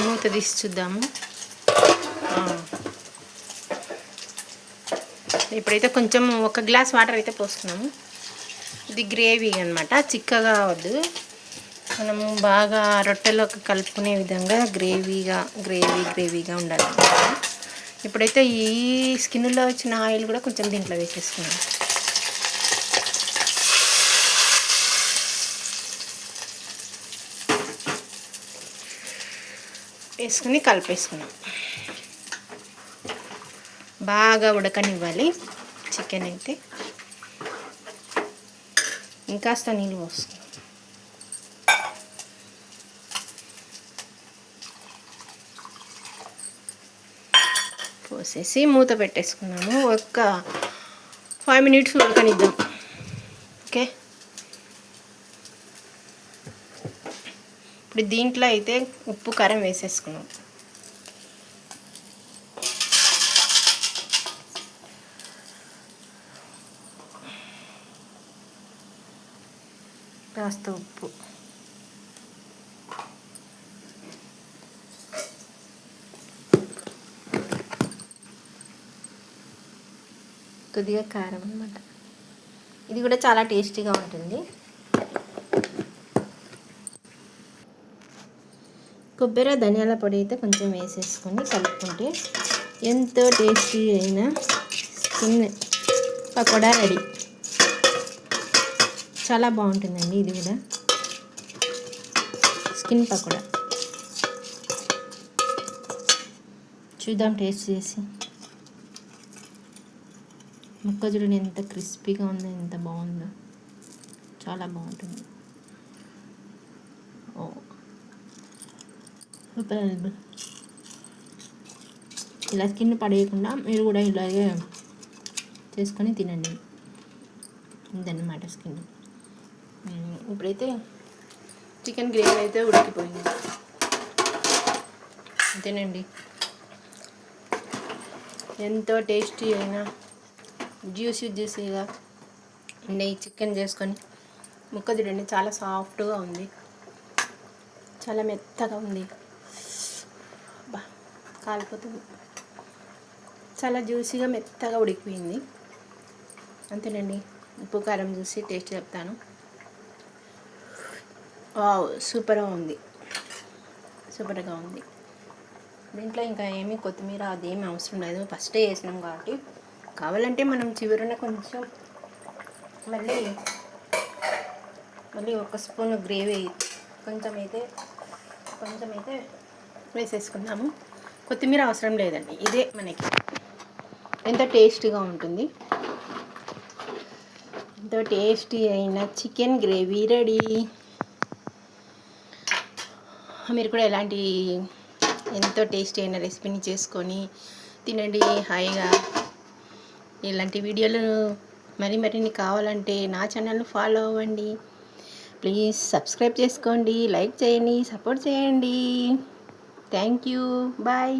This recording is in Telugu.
మూత తీసి చూద్దాము. ఇప్పుడైతే కొంచెం 1 గ్లాస్ వాటర్ అయితే పోసుకున్నాము. ఇది గ్రేవీ అన్నమాట, చిక్కగా వద్దు, మనము బాగా రొట్టెలోకి కలుపుకునే విధంగా గ్రేవీగా ఉండాలి. ఇప్పుడైతే ఈ స్కిన్లో వచ్చిన ఆయిల్ కూడా కొంచెం దీంట్లో వేసేసుకున్నాం. వేసుకుని కలిపేసుకున్నాం. బాగా ఉడకనివ్వాలి చికెన్ అయితే. ఇంకాస్త నీళ్ళు పోసుకున్నాం. పోసేసి మూత పెట్టేసుకున్నాము. ఒక 5 మినిట్స్ ఉడకనిద్దాం. ఓకే, ఇప్పుడు దీంట్లో అయితే ఉప్పు కారం వేసేసుకున్నాం. కాస్త ఉప్పు, కొద్దిగా కారం అన్నమాట. ఇది కూడా చాలా టేస్టీగా ఉంటుంది. కొబ్బరి ధనియాల పొడి అయితే కొంచెం వేసేసుకొని కలుపుకుంటే ఎంతో టేస్టీ అయిన స్కిన్ పకోడా రెడీ. చాలా బాగుంటుందండి ఇది కూడా, స్కిన్ పకోడా. చూద్దాం టేస్ట్ చేసి. ముక్క చూడండి ఎంత క్రిస్పీగా ఉందో, ఎంత బాగుందో, చాలా బాగుంటుంది. సూపర్. ఇలా స్కిన్ పడేయకుండా మీరు కూడా ఇలాగే చేసుకొని తినండి. ఇదన్నమాట స్కిన్. ఇప్పుడైతే చికెన్ గ్రేవీ అయితే ఉడికిపోయింది. అంతేనండి, ఎంతో టేస్టీ అయినా జ్యూసీగా ఉండే ఈ చికెన్ చేసుకొని ముక్క చూడండి, చాలా సాఫ్ట్గా ఉంది, చాలా మెత్తగా ఉంది, కాలిపోతుంది. చాలా జ్యూసీగా మెత్తగా ఉడికిపోయింది. అంతేనండి, ఉప్పు కారం చూసి టేస్ట్ చెప్తాను. సూపర్గా ఉంది. దీంట్లో ఇంకా ఏమీ కొత్తిమీర అదేమీ అవసరం లేదు, ఫస్టే వేసినాం కాబట్టి. కావాలంటే మనం చివరన కొంచెం మళ్ళీ 1 స్పూన్ గ్రేవీ కొంచెం అయితే వేసేసుకున్నాము. కొత్తిమీర అవసరం లేదండి, ఇదే మనకి ఎంతో టేస్టీగా ఉంటుంది. ఎంతో టేస్టీ అయిన చికెన్ గ్రేవీ రెడీ. మీరు కూడా ఎలాంటి ఎంతో టేస్టీ అయిన రెసిపీని చేసుకొని తినండి హాయిగా. ఇలాంటి వీడియోలు మరిన్ని కావాలంటే నా ఛానల్ని ఫాలో అవ్వండి. ప్లీజ్ సబ్స్క్రైబ్ చేసుకోండి, లైక్ చేయండి, సపోర్ట్ చేయండి. Thank you, bye.